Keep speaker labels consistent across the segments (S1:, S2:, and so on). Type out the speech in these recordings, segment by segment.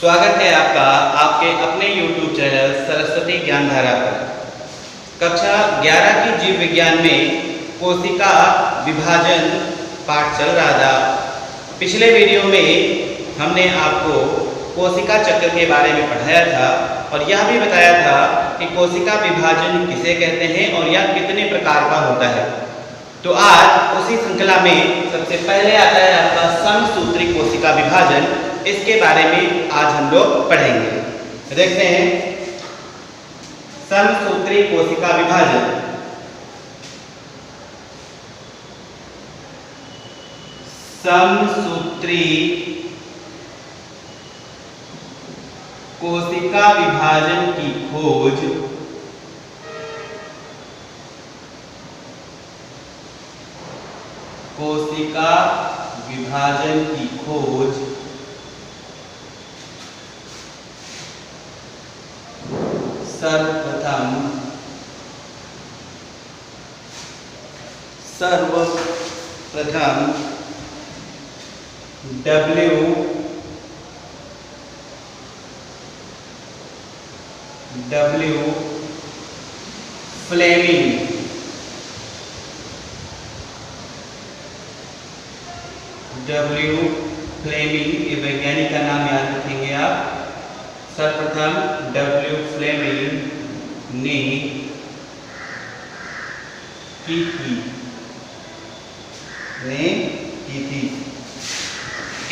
S1: स्वागत है आपका आपके अपने YouTube चैनल सरस्वती ज्ञानधारा पर। कक्षा 11 की जीव विज्ञान में कोशिका विभाजन पाठ चल रहा था। पिछले वीडियो में हमने आपको कोशिका चक्र के बारे में पढ़ाया था और यह भी बताया था कि कोशिका विभाजन किसे कहते हैं और यह कितने प्रकार का होता है। तो आज उसी श्रृंखला में सबसे पहले आता है आपका समसूत्री कोशिका विभाजन। इसके बारे में आज हम लोग पढ़ेंगे। देखते हैं समसूत्री कोशिका विभाजन। समसूत्री कोशिका विभाजन की खोज कोशिका विभाजन की खोज सर्वप्रथम W फ्लेमिंग ये वैज्ञानिक का नाम याद रखेंगे आप। सर्वप्रथम W फ्लेमिंग ने की थी।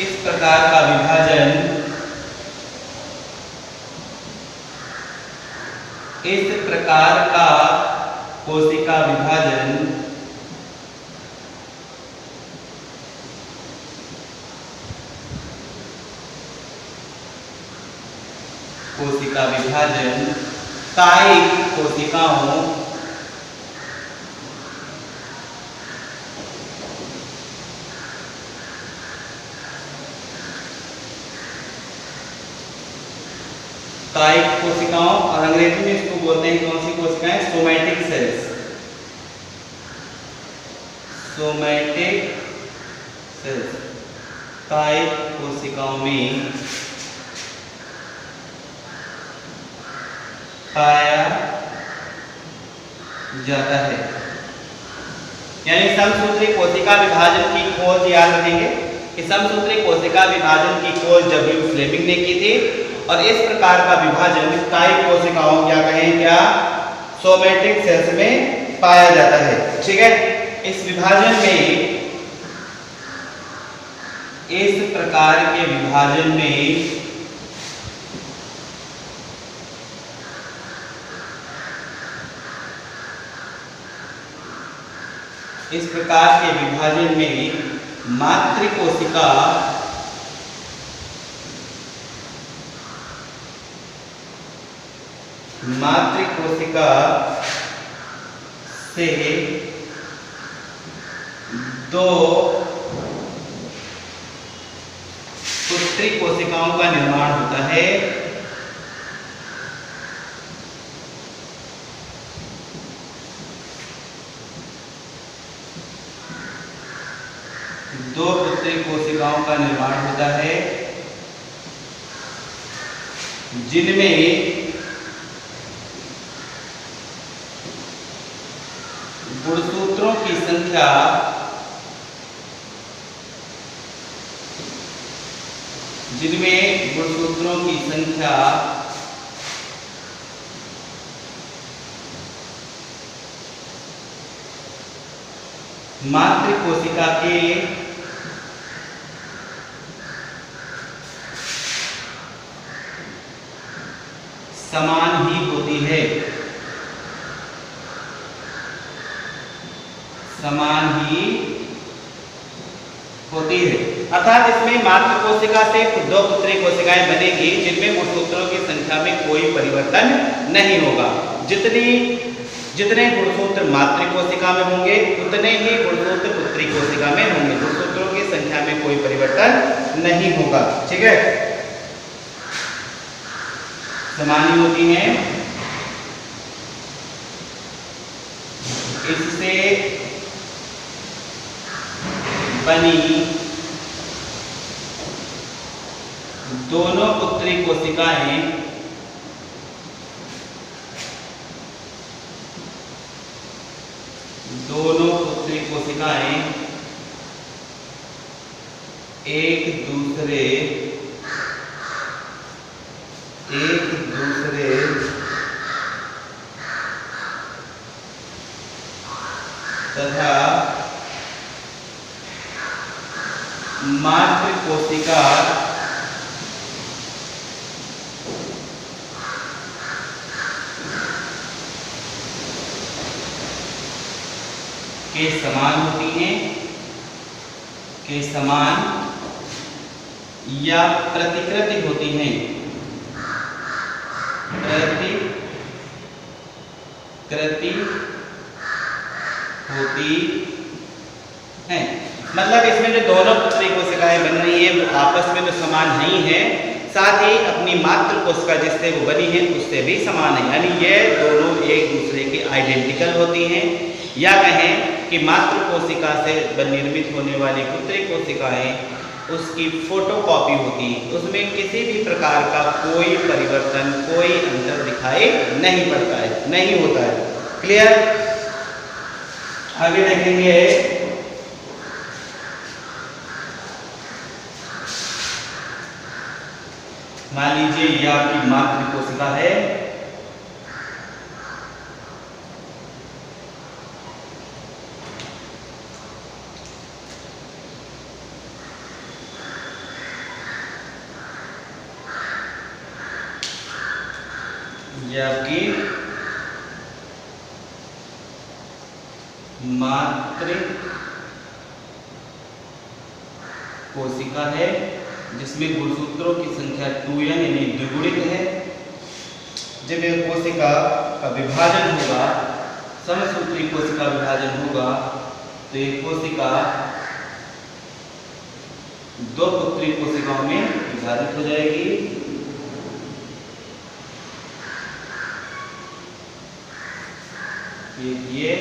S1: इस प्रकार का विभाजन कोशिका विभाजन कायिक कोशिकाओं और अंग्रेजी में इसको बोलते हैं कौन सी कोशिकाएं? Somatic cells. कायिक कोशिकाओं में पाया जाता है। यानी समसूत्री कोशिका विभाजन की खोज याद रखेंगे कि समसूत्री कोशिका विभाजन की खोज W फ्लेमिंग ने की थी और इस प्रकार का विभाजन कायिक कोशिकाओं क्या कहें क्या सोमैटिक सेल्स में पाया जाता है। ठीक है, इस विभाजन में इस प्रकार के विभाजन में मातृकोशिका से दो पुत्री कोशिकाओं का निर्माण होता है। जिनमें गुणसूत्रों की संख्या मातृकोशिका के समान ही होती है। अर्थात इसमें मातृकोशिका से दो पुत्री कोशिकाएं बनेगी जिनमें गुणसूत्रों की संख्या में कोई परिवर्तन नहीं होगा। जितने गुणसूत्र मातृकोशिका में होंगे उतने ही गुणसूत्र पुत्री कोशिका में होंगे। गुणसूत्रों की संख्या में कोई परिवर्तन नहीं होगा। ठीक है, समान ही होती हैं। इससे बनी दोनों पुत्री कोशिकाएं दोनों पुत्री कोशिकाएं एक दूसरे तथा मातृ कोशिका के समान होती हैं, के समान या प्रतिकृति होती हैं, प्रतिकृति होती हैं। मतलब इसमें जो दोनों पुत्री कोशिकाएं बन रही हैं वो आपस में तो समान नहीं है, साथ ही अपनी मातृ कोशिका जिससे वो बनी है उससे भी समान है, यानी ये दोनों एक दूसरे की आइडेंटिकल होती हैं। या कहें कि मातृ कोशिका से निर्मित होने वाली पुत्री कोशिकाएं उसकी फोटोकॉपी होती है, उसमें किसी भी प्रकार का कोई परिवर्तन, कोई अंतर दिखाई नहीं पड़ता है, नहीं होता है। क्लियर? आगे देखेंगे, मान लीजिए ये आपकी मातृ कोशिका है, ये आपकी मातृ कोशिका है जिसमें गुणसूत्रों की संख्या 2n यानी द्विगुणित है। जब यह कोशिका का विभाजन होगा, समसूत्री कोशिका विभाजन होगा, तो यह कोशिका दो पुत्री कोशिकाओं में विभाजित हो जाएगी। ये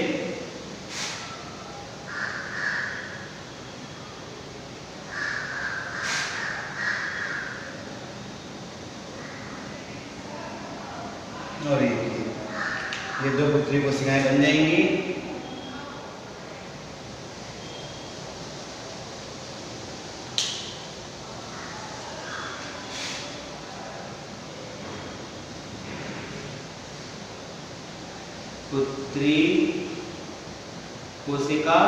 S1: और ये दो पुत्री कोशिकाएं बन जाएंगी। पुत्री कोशिका,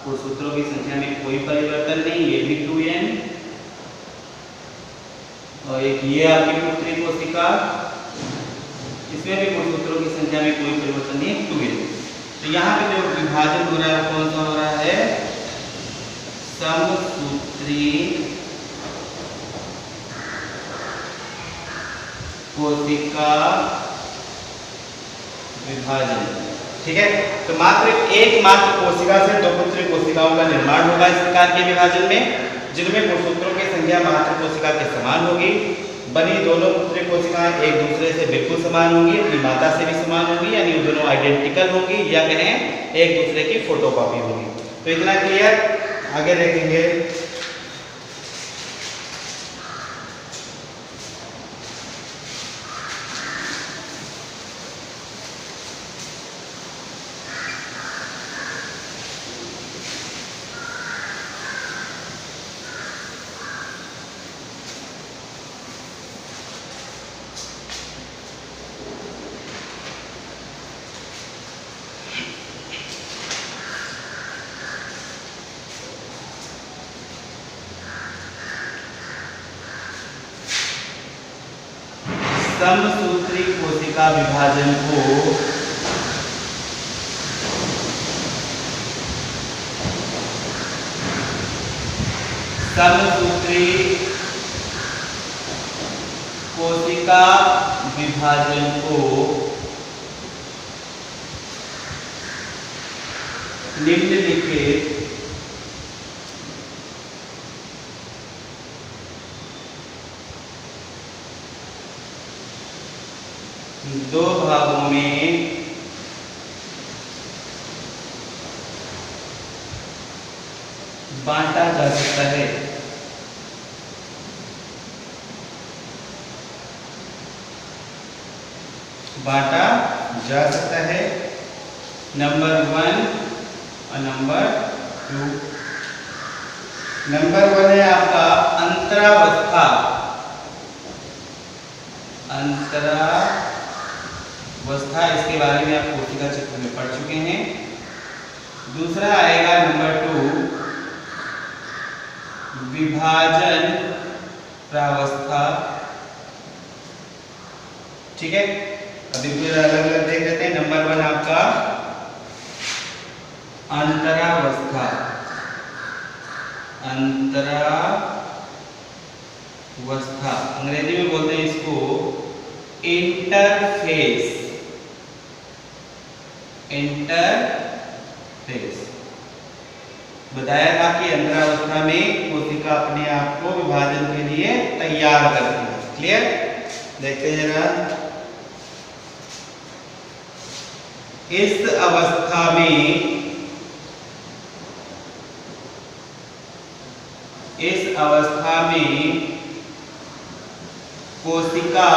S1: गुणसूत्रों की संख्या में कोई परिवर्तन नहीं, ये भी 2n, और एक ये आपकी पुत्री कोशिका, इसमें भी गुणसूत्रों की संख्या में कोई परिवर्तन नहीं, 2n। तो यहाँ पे जो विभाजन हो रहा है कौन सा हो रहा है? समसूत्री कोशिका विभाजन। ठीक है, तो एकमात्र कोशिका से दो पुत्री कोशिकाओं का निर्माण होगा इस प्रकार के विभाजन में, जिनमें गुणसूत्रों की संख्या मातृ कोशिका के समान होगी। बनी दोनों पुत्री कोशिकाएं एक दूसरे से बिल्कुल समान होंगी, अपनी माता से भी समान होंगी, यानी वो दोनों आइडेंटिकल होंगी, या कहें एक दूसरे की फोटोकॉपी होगी। तो इतना क्लियर? आगे देखेंगे, समसूत्री कोशिका विभाजन को समसूत्री कोशिका विभाजन को निम्नलिखित दो भागों में बांटा जा सकता है। बांटा जा सकता है, नंबर 1 और नंबर 2। नंबर 1 है आपका अंतरावस्था। अंतरावस्था, इसके बारे में आप कोशिका चक्र में पढ़ चुके हैं। दूसरा आएगा नंबर 2 विभाजन प्रावस्था। ठीक है, अभी फिर अलग अलग देख लेते हैं। नंबर 1 आपका अंतरावस्था। अंतरावस्था अंग्रेजी में बोलते हैं इसको इंटरफेस। इंटरफेस बताया था कि अंतरावस्था में कोशिका अपने आप को विभाजन के लिए तैयार करती है। क्लियर, देखते हैं जरा। इस अवस्था में कोशिका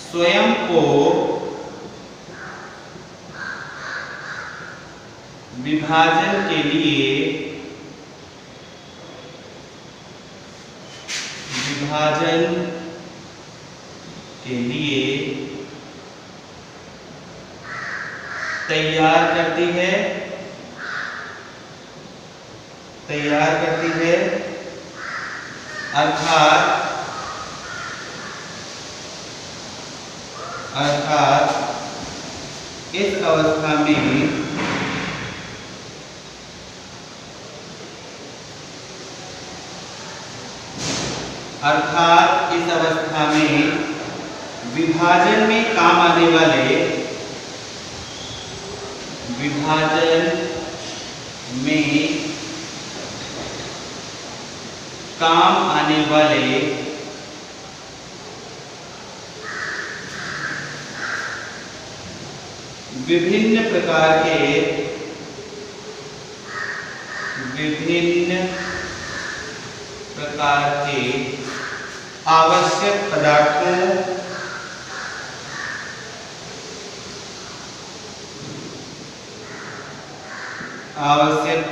S1: स्वयं को विभाजन के लिए तैयार करती है। अर्थात इस अवस्था में विभाजन में काम आने वाले विभिन्न प्रकार के आवश्यक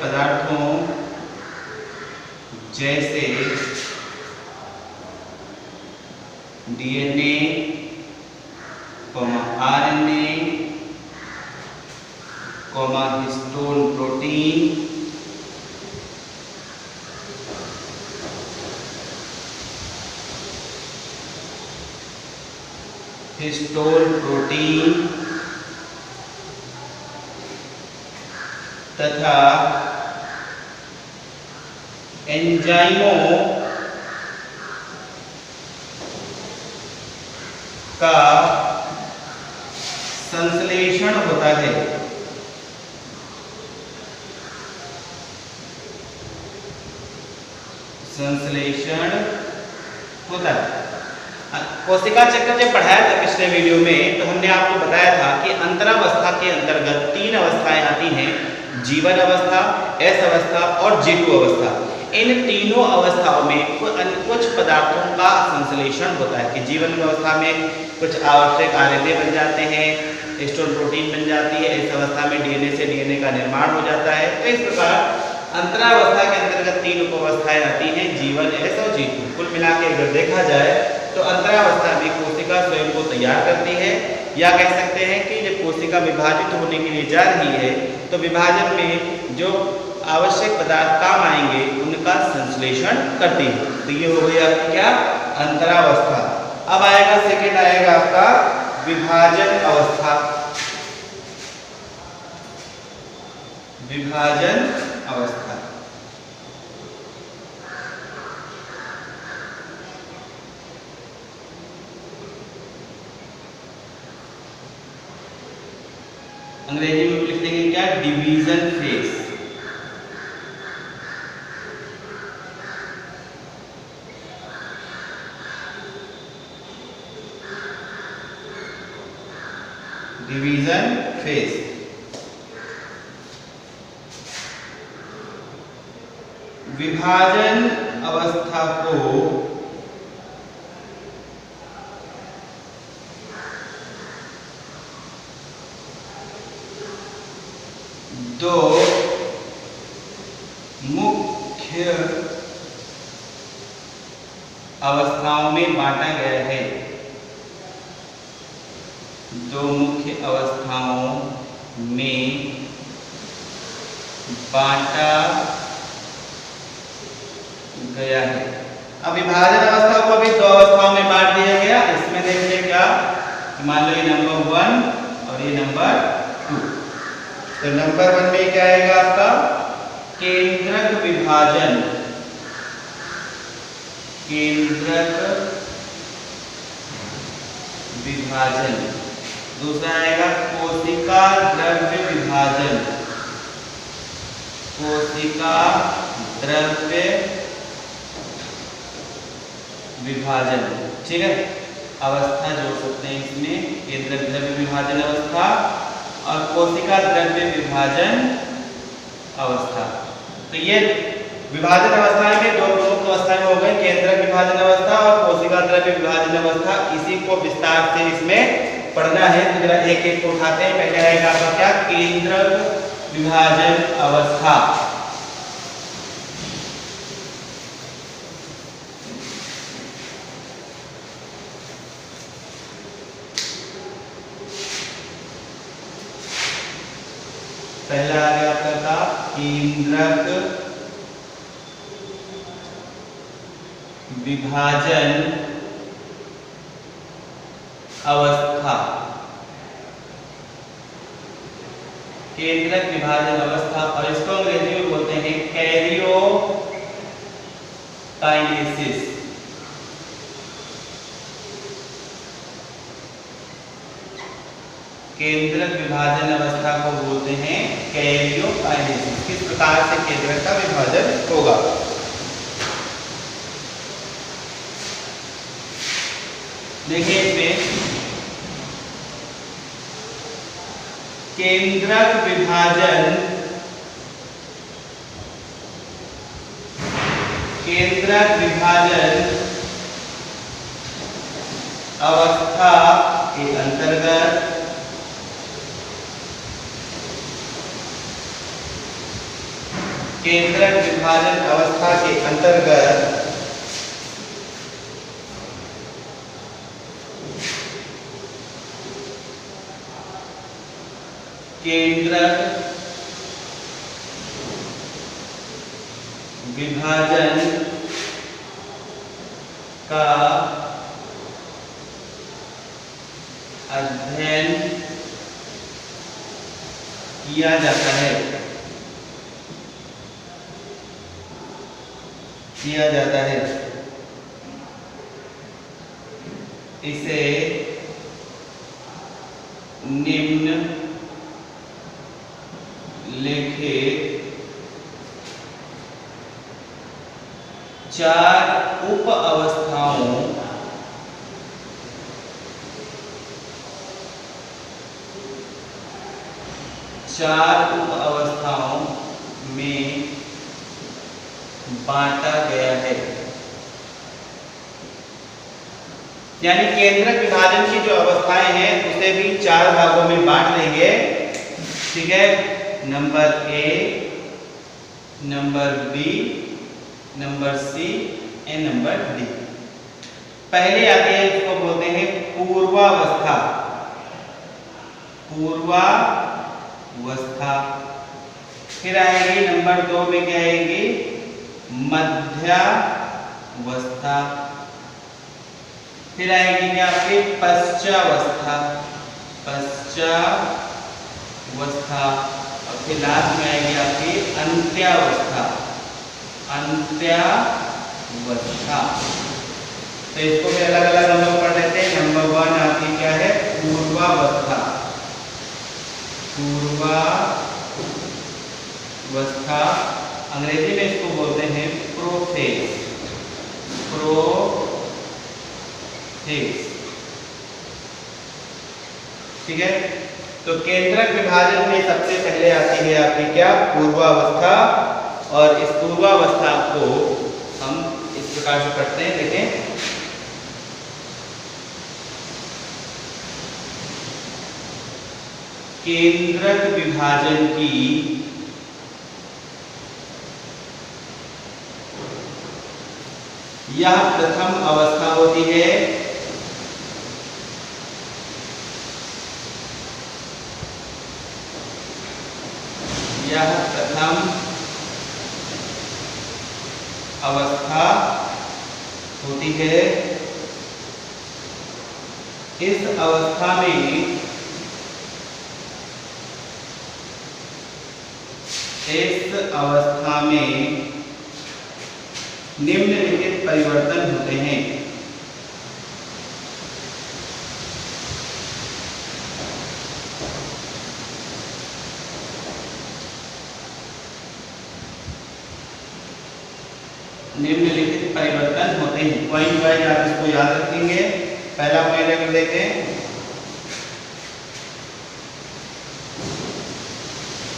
S1: पदार्थों जैसे डीएनए, आरएनए, हिस्टोन प्रोटीन, तथा एंजाइमों का संश्लेषण होता है। कोशिका चक्र जब पढ़ाया था पिछले वीडियो में, तो हमने आपको बताया था कि अंतरावस्था के अंतर्गत 3 अवस्थाएं आती हैं, जीवन अवस्था, एस अवस्था और G2 अवस्था। इन तीनों अवस्थाओं में कुछ पदार्थों का संश्लेषण होता है कि जीवन अवस्था में कुछ आवश्यक आरएनए बन जाते हैं, हिस्टोन प्रोटीन बन जाती है, इस अवस्था में डीएनए से डीएनए का निर्माण हो जाता है। तो इस प्रकार अंतरावस्था के अंतर्गत 3 उपावस्थाएं आती हैं, जीवन, एस और G2। कुल मिला के अगर देखा जाए तो अंतरावस्था में कोशिका स्वयं को तैयार करती है, या कह सकते हैं कि जब कोशिका विभाजित होने के लिए जा रही है तो विभाजन में जो आवश्यक पदार्थ काम आएंगे उनका संश्लेषण करती है। तो ये हो गई आपकी क्या, अंतरावस्था। अब आएगा सेकेंड, आएगा आपका विभाजन अवस्था। अंग्रेजी में लिख देंगे क्या, डिवीजन फेज। विभाजन अवस्था को दो मुख्य अवस्थाओं में बांटा गया है। दो मुख्य अवस्थाओं में बांटा गया है। अब विभाजन अवस्था को भी दो अवस्थाओं में बांट दिया गया। इसमें देखिए क्या, मान लो ये नंबर 1 और ये नंबर 2। तो नंबर 1 में क्या आएगा आपका, केंद्रक विभाजन। केंद्रक विभाजन। दूसरा आएगा कोशिका द्रव्य विभाजन। कोशिका द्रव्य विभाजन। ठीक है, अवस्था जोड़ सकते हैं इसमें, केंद्रक द्रव्य विभाजन अवस्था और कोशिका द्रव्य विभाजन अवस्था। तो ये विभाजन अवस्थाएं में दो प्रमुख अवस्थाएं हो गई, केंद्रक विभाजन अवस्था और कोशिका द्रव्य विभाजन अवस्था। इसी को विस्तार से इसमें पढ़ना है, तो जरा एक एक को उठाते हैं। पहले आएगा आपका क्या, केंद्रक विभाजन अवस्था। पहला आ गया आपका था केंद्रक विभाजन अवस्था। केंद्रक विभाजन अवस्था, और इसको अंग्रेजी में बोलते हैं कैरियोकाइनेसिस। केंद्रक विभाजन अवस्था को बोलते हैं कैरियोकाइनेसिस। किस प्रकार से केंद्रक का विभाजन होगा। देखिए इसमें केंद्रक विभाजन, केंद्रक विभाजन अवस्था के अंतर्गत केंद्रक विभाजन अवस्था के अंतर्गत केंद्रक विभाजन का अध्ययन किया जाता है। इसे निम्न लिखित 4 उप अवस्थाओं में बांटा गया है। यानी केंद्रक विभाजन की जो अवस्थाएं हैं उसे भी 4 भागों में बांट लेंगे। ठीक है, number A, number B, number C and number D. पहले आती है, इसको बोलते हैं पूर्वावस्था। फिर आएगी नंबर 2 में क्या आएगी, मध्यावस्था। फिर आएगी क्या आपकी पश्चावस्था। और फिर लास्ट में आएगी आपकी अंत्यावस्था। तो इसको भी अलग अलग हम लोग पढ़ लेते हैं। नंबर 1 आपकी क्या है, पूर्वावस्था। अंग्रेजी में इसको बोलते हैं प्रोफेज। ठीक है, तो केंद्रक विभाजन में सबसे पहले आती है आपकी क्या, पूर्वावस्था। और इस पूर्वावस्था को हम इस प्रकार से पढ़ते हैं। देखें, केंद्रक विभाजन की यह प्रथम अवस्था होती है। यह प्रथम अवस्था होती है। इस अवस्था में निम्नलिखित परिवर्तन होते हैं। निम्नलिखित परिवर्तन होते हैं। पॉइंट वाइज आप इसको याद रखेंगे। पहला पॉइंट अगर देखें,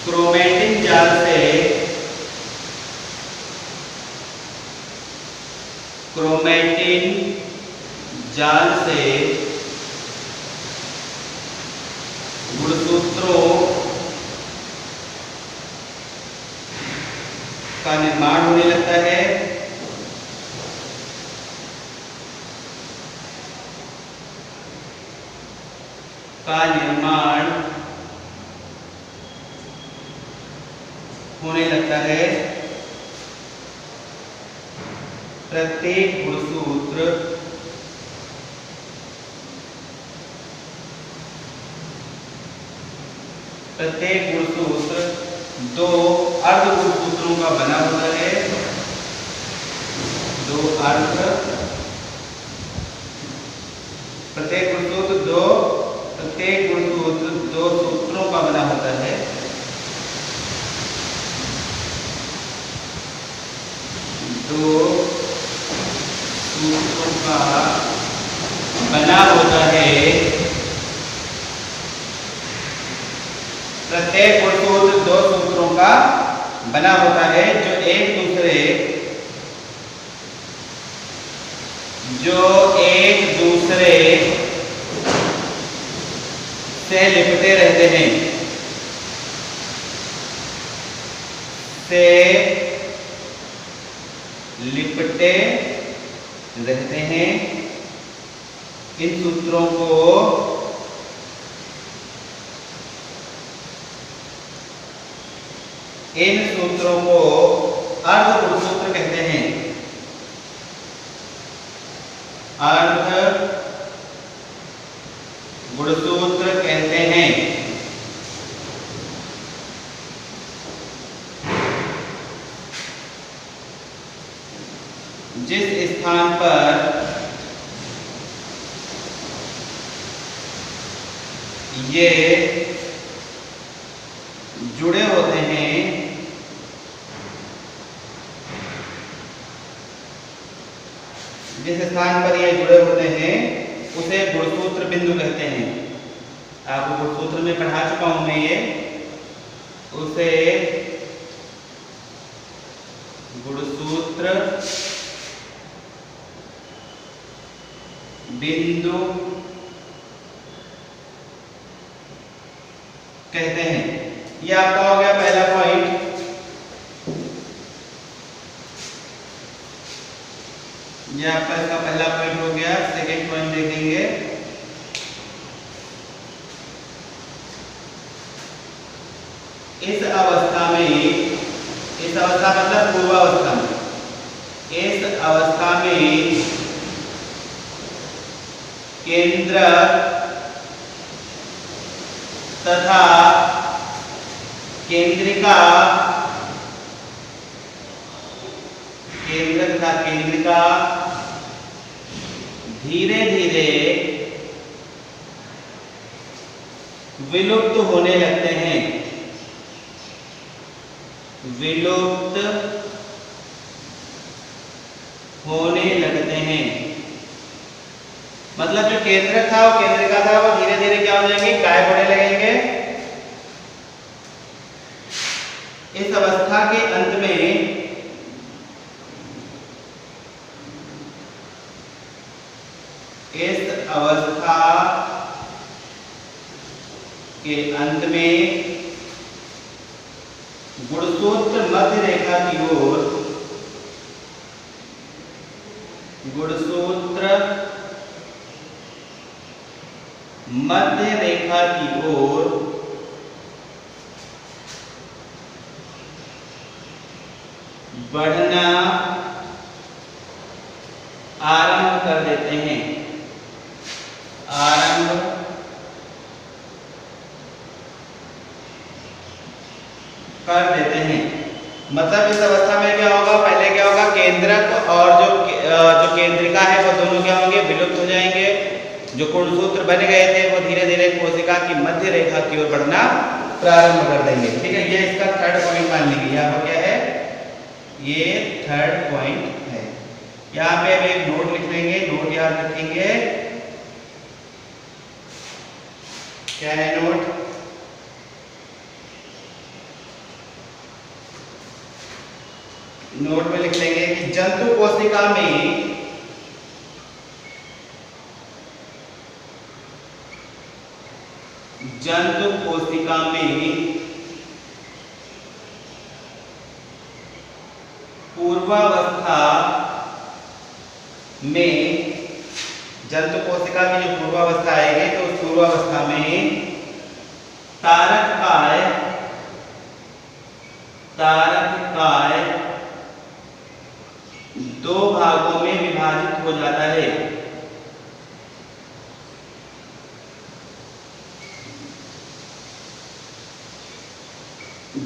S1: क्रोमैटिन जाल से गुणसूत्रों का निर्माण होने लगता है। प्रत्येक गुणसूत्र दो अर्ध गुणसूत्रों का बना होता है। प्रत्येक गुणसूत्र दो सूत्रों का बना होता है। दो सूत्रों का बना होता है। प्रत्येक गुणसूत्र दो सूत्रों का बना होता है जो एक दूसरे से लिपटे रहते हैं। इन सूत्रों को अर्ध गुणसूत्र कहते हैं। अर्ध गुणसूत्र कहते हैं। जिस स्थान पर ये जुड़े होते हैं उसे गुणसूत्र बिंदु कहते हैं। आपको गुणसूत्र में पढ़ा चुका हूं मैं ये। उसे गुणसूत्र बिंदु कहते हैं। ये आपका हो गया पहला पॉइंट। ये आपका इसका पहला पॉइंट हो गया। सेकंड पॉइंट देखेंगे। इस अवस्था मतलब पूर्वावस्था में, इस अवस्था में केंद्रक तथा केंद्रिका धीरे धीरे विलुप्त होने लगते हैं। मतलब जो केंद्रक था वो केंद्रिका था वो धीरे धीरे क्या हो जाएंगे, गायब होने लगेंगे। इस अवस्था के अंत में के अंत में गुणसूत्र मध्य रेखा की ओर, गुणसूत्र मध्य रेखा की ओर बढ़ना आरंभ कर देते हैं, आरंभ कर देते हैं। मतलब इस अवस्था में क्या होगा, पहले क्या होगा, केंद्रक और जो केंद्रिका है वो दोनों क्या होंगे, विलुप्त हो जाएंगे। जो गुणसूत्र बन गए थे वो धीरे धीरे कोशिका की मध्य रेखा की ओर बढ़ना प्रारंभ कर देंगे। ठीक है, ये इसका थर्ड पॉइंट मान लीजिए। यहाँ पर क्या है, ये थर्ड पॉइंट है। यहाँ पे अब एक नोट लिख लेंगे, नोट याद रखेंगे। क्या है नोट, नोट में लिख लेंगे कि जंतु कोशिका में पूर्वावस्था में, जंतु कोशिका की जो पूर्वावस्था आएगी तो उस पूर्वावस्था में तारक काय दो भागों में विभाजित हो जाता है।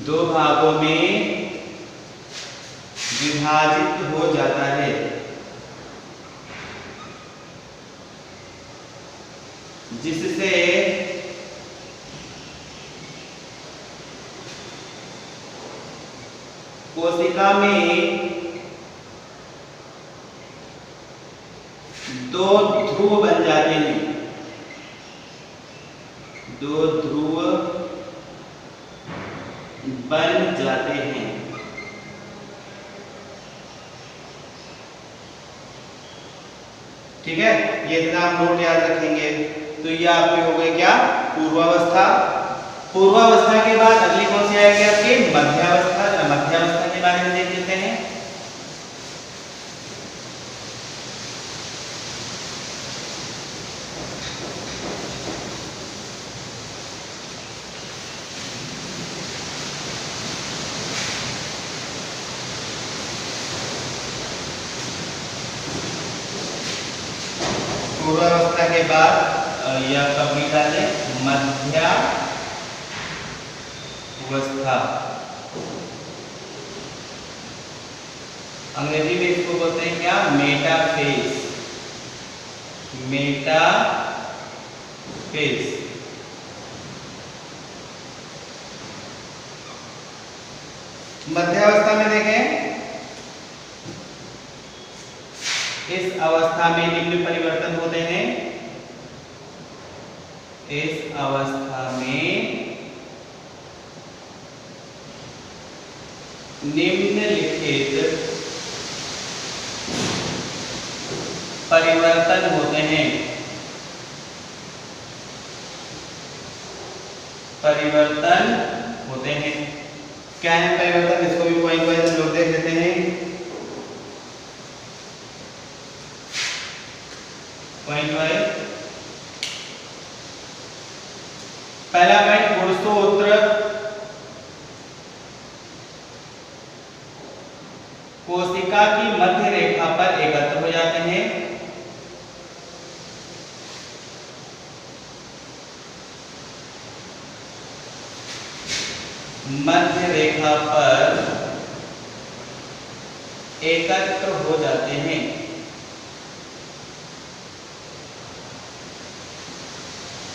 S1: दो भागों में विभाजित हो जाता है, जिससे कोशिका में दो ध्रुव बन जाते हैं, दो ध्रुव बन जाते हैं। ठीक है, ये इतना आप नोट याद रखेंगे। तो ये आपके हो गए क्या, पूर्वावस्था। पूर्वावस्था के बाद अगली कौन सी आएगी आपकी, मध्यावस्था। मध्यावस्था के बारे में देख लेते हैं। पूर्वावस्था के बाद यह कभी डाले, मध्यावस्था। अंग्रेजी में इसको बोलते हैं क्या, मेटाफेज। मेटाफेज। मध्यावस्था में देखें, इस अवस्था में निम्न परिवर्तन होते हैं। इस अवस्था में निम्नलिखित परिवर्तन होते हैं। परिवर्तन होते हैं, क्या है परिवर्तन, इसको भी पॉइंट वाइज हम लोग देख लेते हैं। पॉइंट वाइज पहला पॉइंट, गुणसूत्र कोशिका की मध्य रेखा पर एकत्र हो जाते हैं। मध्य रेखा पर एकत्र हो जाते हैं।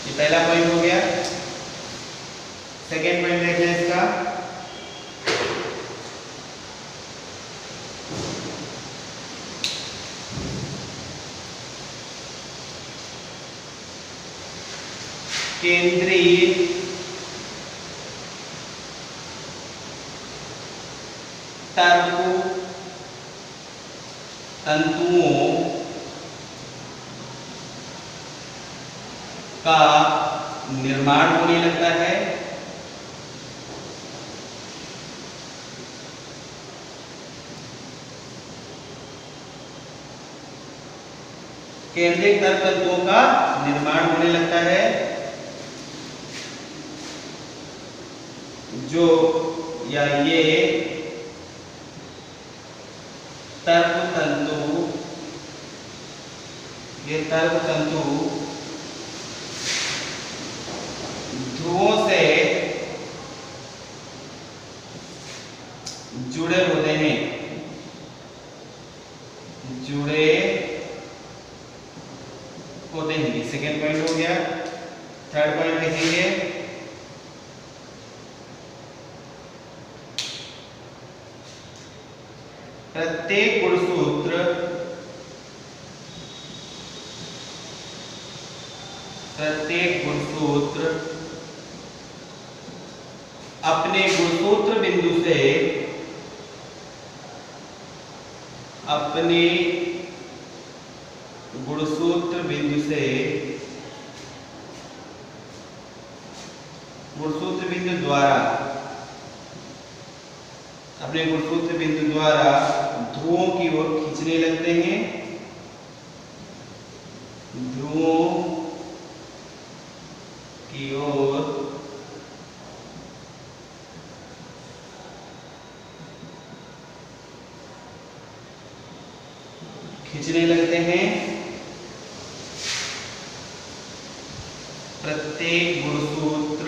S1: ये पहला पॉइंट हो गया। सेकेंड पॉइंट देखते हैं इसका, केंद्रीय तंतुओं का निर्माण होने लगता है। केंद्रिक तर्क तंतुओं का निर्माण होने लगता है, जो या ये तर्क तंतु ध्रुवों से जुड़े होते हैं, सेकेंड पॉइंट हो गया। थर्ड पॉइंट देखेंगे, प्रत्येक गुणसूत्र अपने गुणसूत्र बिंदु से अपने गुणसूत्र बिंदु द्वारा ध्रुवों की ओर खींचने लगते हैं, खींचने लगते हैं। प्रत्येक गुणसूत्र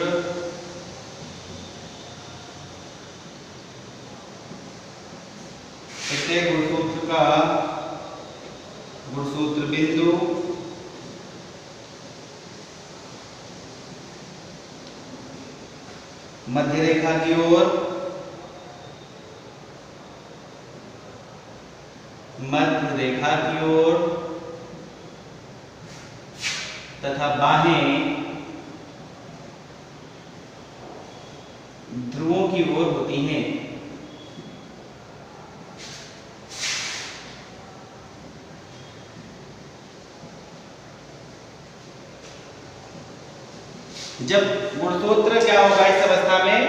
S1: का गुणसूत्र बिंदु मध्य रेखा की ओर तथा बाहें ध्रुवों की ओर होती हैं। जब गुणसूत्र क्या होगा, इस अवस्था में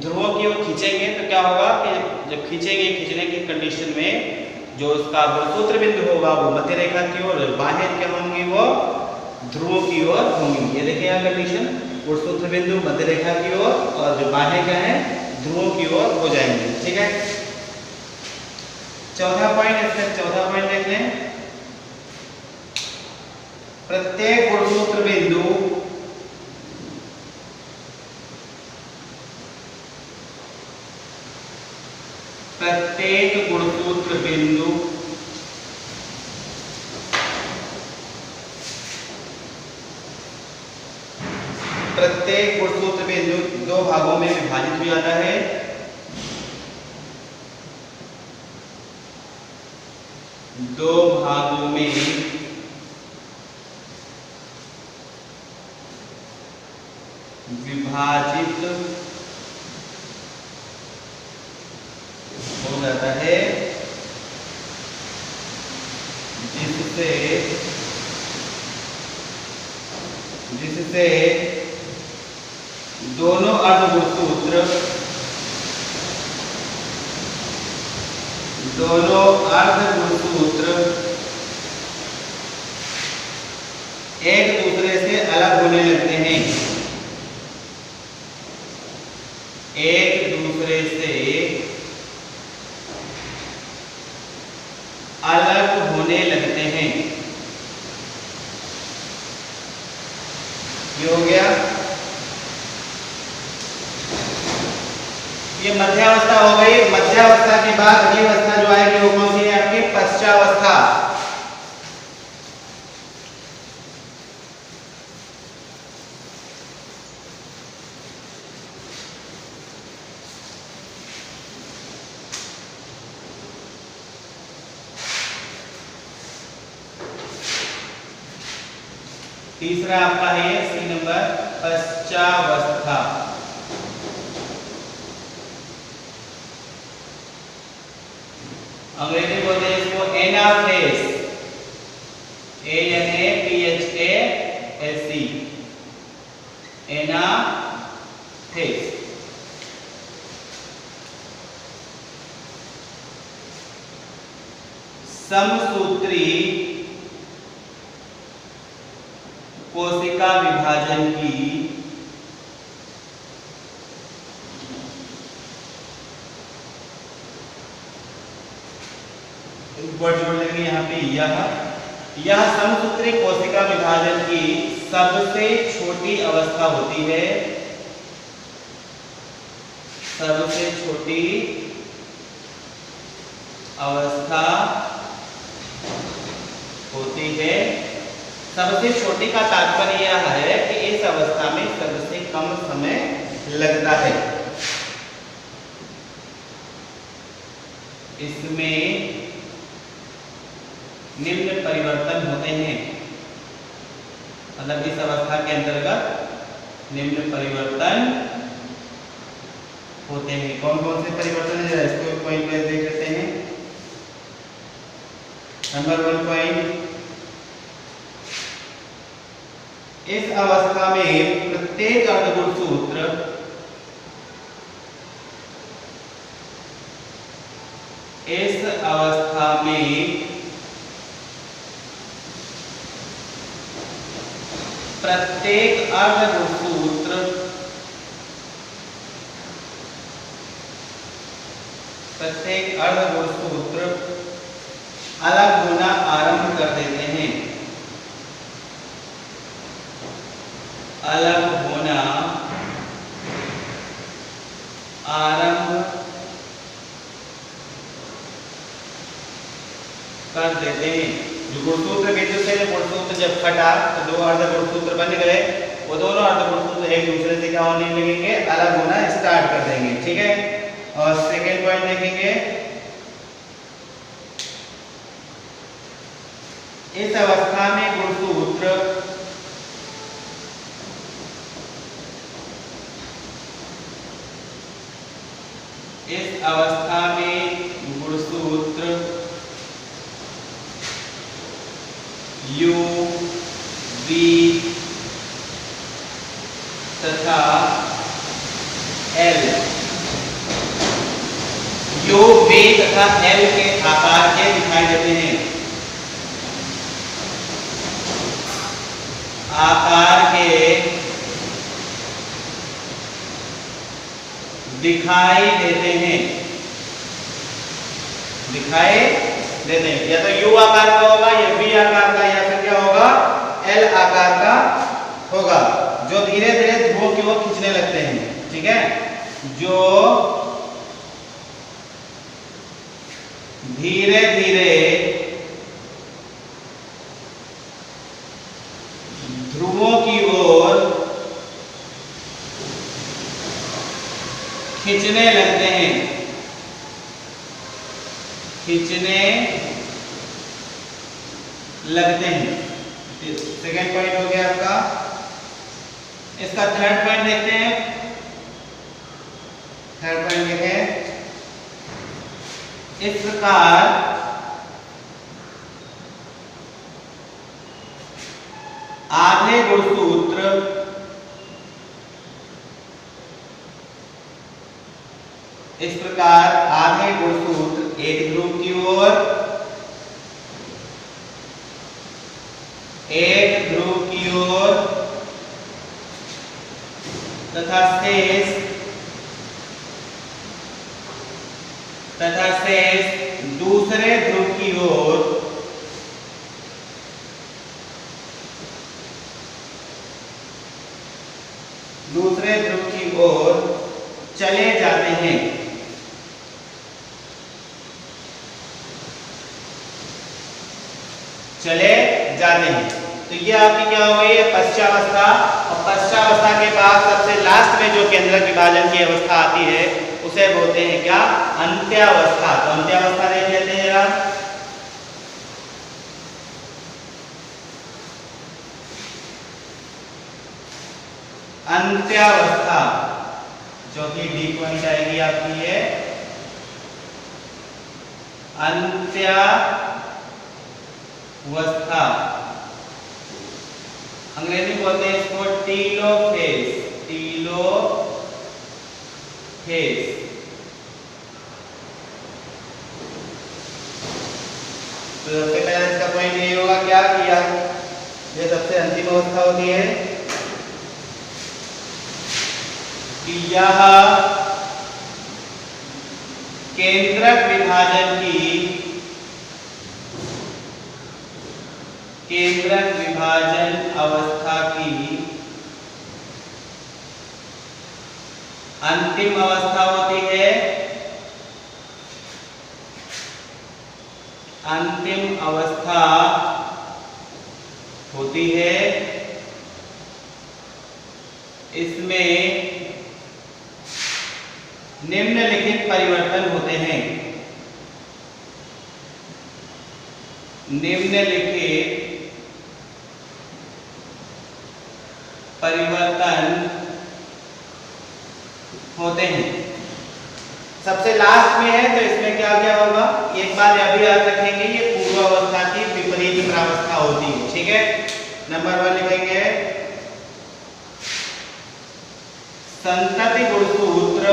S1: ध्रुवों की ओर खींचेंगे तो क्या होगा कि जब खींचने की कंडीशन में जो उसका गुणसूत्र बिंदु होगा वो मध्य रेखा की ओर, बाहें क्या होंगी वो ध्रुवों की ओर होंगी। ये देखिए यहाँ कंडीशन, गुणसूत्र बिंदु मध्य रेखा की ओर और जो बाहें क्या है ध्रुवों की ओर हो जाएंगे। ठीक है, चौथा पॉइंट देख लें। प्रत्येक गुणसूत्र बिंदु दो भागों में विभाजित हो जाता है। दो भागों में विभाजित हो जाता है, जिससे दोनों अर्धगुणसूत्र एक दूसरे से अलग होने लगते हैं, ये हो गया। ये मध्यावस्था हो गई। मध्यावस्था के बाद अगली अवस्था जो आएगी वो कौन सी है आपकी पश्चावस्था। तीसरा आपका है सी नंबर पश्चावस्था। अंग्रेजी बोलते हैं इसको एनाफेज, ANAPHASE। फेस। समसूत्री कोशिका विभाजन की वर्ड जोड़ लेंगे यहाँ पे यह समसूत्री कोशिका विभाजन की सबसे छोटी अवस्था होती है। सबसे छोटी अवस्था होती है। सबसे छोटी का तात्पर्य यह है कि इस अवस्था में सबसे कम समय लगता है। इसमें निम्न परिवर्तन होते हैं, मतलब इस अवस्था के अंतर्गत निम्न परिवर्तन होते हैं। कौन कौन से परिवर्तन है, इसको पॉइंट वाइज देख लेते हैं। नंबर 1 पॉइंट, इस अवस्था में प्रत्येक अर्धगुणसूत्र इस अवस्था में प्रत्येक अर्धगुणसूत्र अलग होना आरंभ कर देते हैं। अलग होना आरंभ कर देते हैं। जो गुणसूत्र बिंदु से गुणसूत्र जब फटा तो दो अर्धगुणसूत्र बन गए, वो दोनों अर्धगुणसूत्र एक दूसरे से क्या होने लगेंगे, अलग होना स्टार्ट कर देंगे। ठीक है, और सेकेंड पॉइंट देखेंगे, इस अवस्था में गुणसूत्र U, V तथा L, U, V तथा L के आकार के दिखाई देते हैं। आकार के दिखाई देते हैं। दिखाई देते हैं, या तो U आकार का होगा या V आकार का, या फिर क्या होगा, L आकार का होगा, जो धीरे धीरे ध्रुवों की ओर खींचने लगते हैं। ठीक है, जो धीरे धीरे ध्रुवों की ओर खींचने लगते हैं। खींचने लगते हैं। सेकेंड पॉइंट हो गया आपका। इसका थर्ड पॉइंट देखते हैं। थर्ड पॉइंट ये है, इस प्रकार आधे गुणसूत्र इस प्रकार आधे गुणसूत्र एक ध्रुव की ओर तथा शेष दूसरे ध्रुव की ओर चले जाते हैं। तो ये आपकी क्या हो गई है, पश्चावस्था। और पश्चावस्था के बाद सबसे लास्ट में जो केंद्रक विभाजन की अवस्था आती है उसे बोलते हैं क्या, अंत्यावस्था। तो अंत्यावस्था देख लेते हैं जरा। अंत्यावस्था जो कि डी पॉइंट आएगी आपकी है अंत्यावस्था। अंग्रेजी बोलते हैं इसको टीलोफेज। टीलोफेज। तो सबसे पहले इसका पॉइंट ये होगा क्या किया, ये सबसे अंतिम अवस्था होती है कि यह केंद्रक विभाजन अवस्था की अंतिम अवस्था होती है। अंतिम अवस्था होती है, इसमें निम्नलिखित परिवर्तन होते हैं। निम्नलिखित परिवर्तन होते हैं। सबसे लास्ट में है तो इसमें क्या क्या होगा, एक बात यह भी याद रखेंगे, ये पूर्वावस्था की विपरीत प्रावस्था होती है। ठीक है, नंबर 1 लिखेंगे संतति गुणसूत्र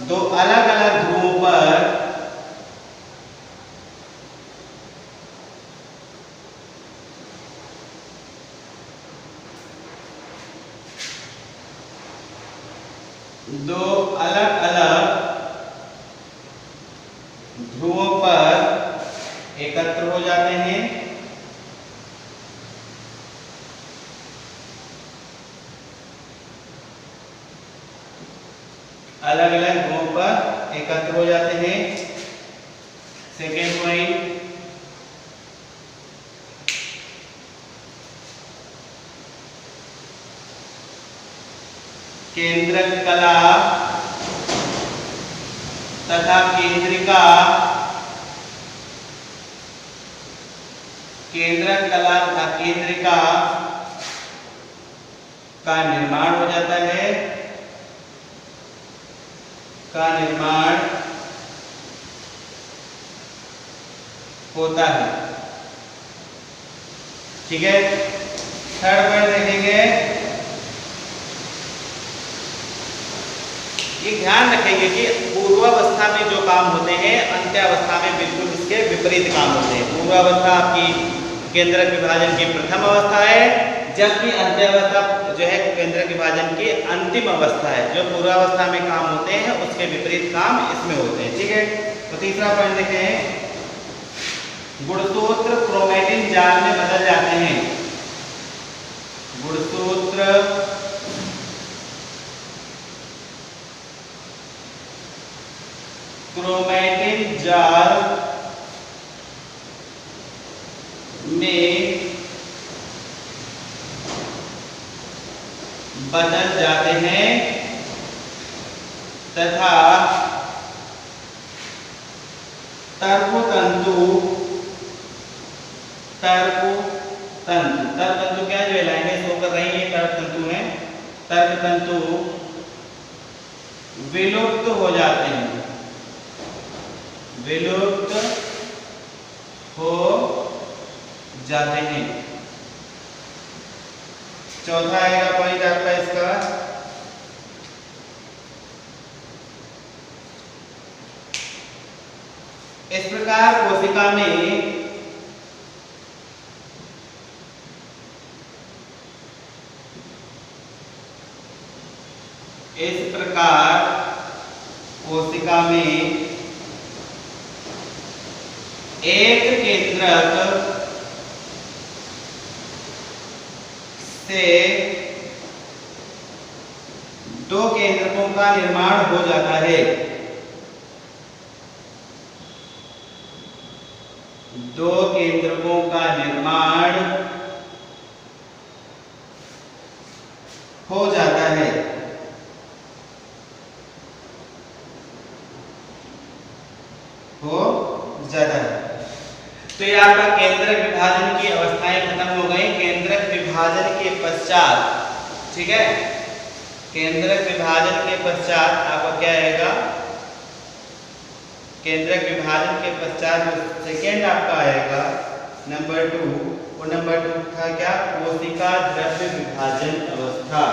S1: दो अलग अलग ध्रुवों पर एकत्र हो जाते हैं। अलग अलग ध्रुवों पर एकत्र हो जाते हैं। सेकेंड पॉइंट, केंद्रक कला तथा केंद्रिका का निर्माण हो जाता है, होता है। ठीक है, थर्ड पॉइंट देखेंगे, ये ध्यान रखेंगे कि पूर्वावस्था में जो काम होते हैं अंत्यावस्था में बिल्कुल इसके विपरीत काम होते हैं। पूर्वावस्था आपकी केंद्रक विभाजन की प्रथम अवस्था है, जबकि अंत्यावस्था जो है केंद्रक विभाजन की अंतिम अवस्था है। जो पूर्वावस्था में काम होते हैं उसके विपरीत काम इसमें होते हैं। ठीक है, तो तीसरा पॉइंट देखें, गुणसूत्र क्रोमैटिन जाल में बदल जाते हैं। गुणसूत्र क्रोमैटिन जाल में बदल जाते हैं तथा तर्कतंतु क्या जो लाइनें शो कर रही है तर्कतंतु है, तर्कतंतु विलुप्त हो जाते हैं, विलुप्त हो जाते हैं। चौथा आएगा पॉइंट आपका इसका, इस प्रकार कोशिका में एक केंद्रक से दो केंद्रकों का निर्माण हो जाता है। दो केंद्रकों का निर्माण हो जाता है। तो ये आपका केंद्रक विभाजन की अवस्थाएं खत्म हो गई। केंद्रक विभाजन के पश्चात, ठीक है, केंद्रक विभाजन के पश्चात आपका क्या आएगा, केंद्रक विभाजन के पश्चात जो सेकेंड आपका आएगा नंबर 2, वो नंबर 2 था क्या? कोशिका द्रव्य विभाजन अवस्था।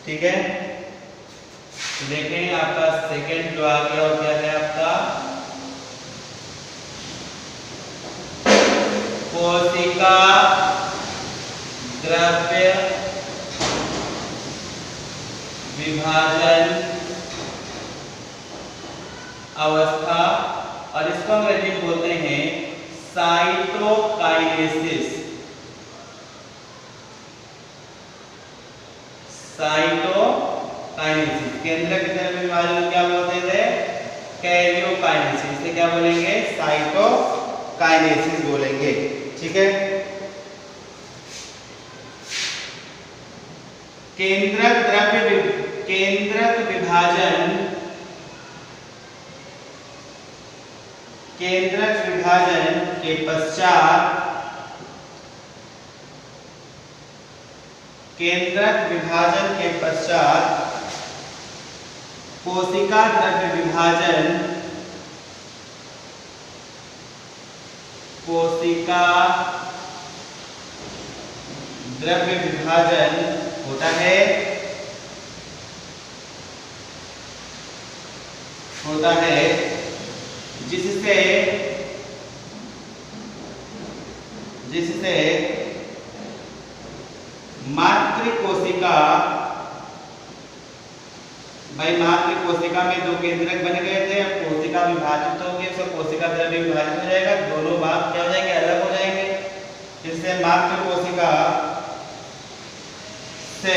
S1: ठीक है, देखें आपका सेकेंड जो आ गया वो क्या है आपका? कोशिका द्रव्य विभाजन अवस्था, और इसको अंग्रेजी में बोलते हैं साइटोकाइनेसिस। साइटोकाइनेसिस केंद्रक द्रव्य विभाजन क्या बोलते थे? कैरियोकाइनेसिस। इसे क्या बोलेंगे? साइटोकाइनेसिस बोलेंगे। ठीक है, केंद्रक विभाजन के पश्चात कोशिका द्रव्य विभाजन होता है जिससे मातृकोशिका में दो केंद्रक बन गए थे, अब कोशिका विभाजित हो गई, सब कोशिका द्रव्य विभाजित हो जाएगा, दोनों भाग क्या हो जाएंगे? अलग हो जाएंगे। इससे मातृकोशिका से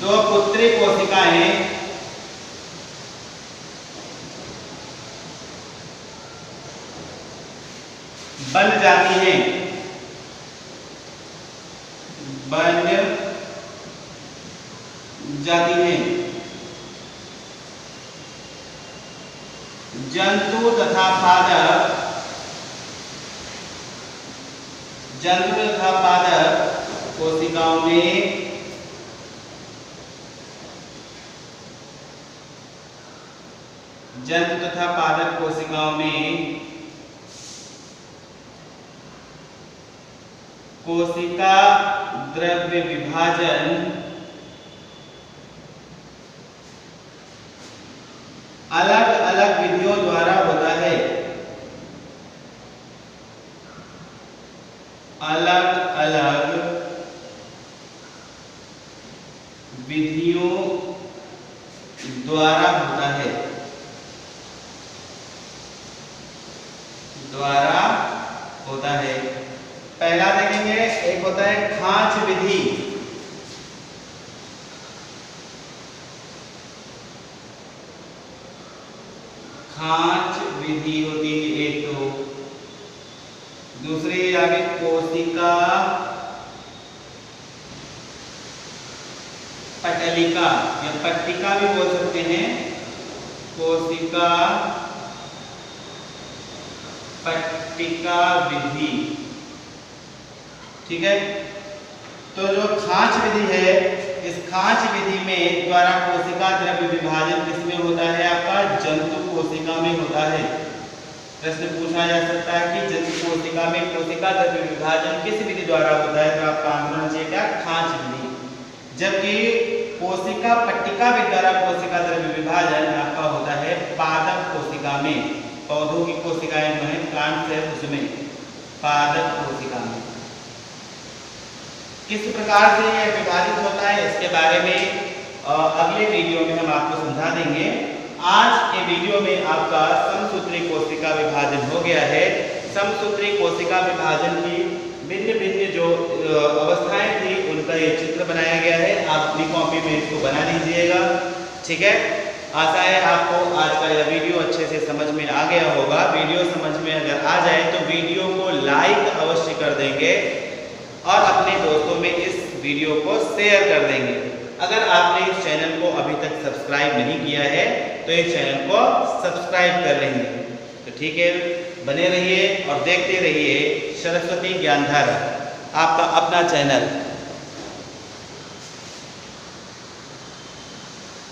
S1: दो पुत्री कोशिकाएं बन जाती हैं, जंतु तथा पादप कोशिकाओं में कोशिका द्रव्य विभाजन अलग अलग विधियों द्वारा होता है। अलग अलग विधियों द्वारा होता है। पहला देखेंगे, एक होता है खांच विधि। खांच विधि होती है एक, तो दूसरी आगे कोशिका पटलिका या पट्टिका भी बोल सकते हैं, कोशिका पट्टिका विधि। ठीक है, तो जो खांच विधि है, इस खांच विधि में द्वारा कोशिका द्रव्य विभाजन किसमें होता है? आपका जंतु कोशिका में होता है। प्रश्न पूछा जा सकता है कि जंतु कोशिका में कोशिका द्रव्य विभाजन किस विधि द्वारा होता है? तो आपका आंसर होना चाहिए क्या? खांच विधि। जबकि कोशिका पट्टिका विधि द्वारा कोशिका द्रव्य विभाजन आपका होता है पादप कोशिका में। पौधों की कोशिकाएं जो है, प्लांट्स है, उसमें पादप कोशिका में। किस प्रकार से यह विभाजित होता है, इसके बारे में अगले वीडियो में हम आपको समझा देंगे। आज के वीडियो में आपका समसूत्री कोशिका विभाजन हो गया है। समसूत्री कोशिका विभाजन की भिन्न भिन्न जो अवस्थाएं थी, उनका ये चित्र बनाया गया है। आप अपनी कॉपी में इसको बना लीजिएगा। ठीक है, आशा है आपको आज का यह वीडियो अच्छे से समझ में आ गया होगा। वीडियो समझ में अगर आ जाए तो वीडियो को लाइक अवश्य कर देंगे और अपने दोस्तों में इस वीडियो को शेयर कर देंगे। अगर आपने इस चैनल को अभी तक सब्सक्राइब नहीं किया है तो इस चैनल को सब्सक्राइब कर लेंगे। तो ठीक है, बने रहिए और देखते रहिए सरस्वती ज्ञानधारा, आपका अपना चैनल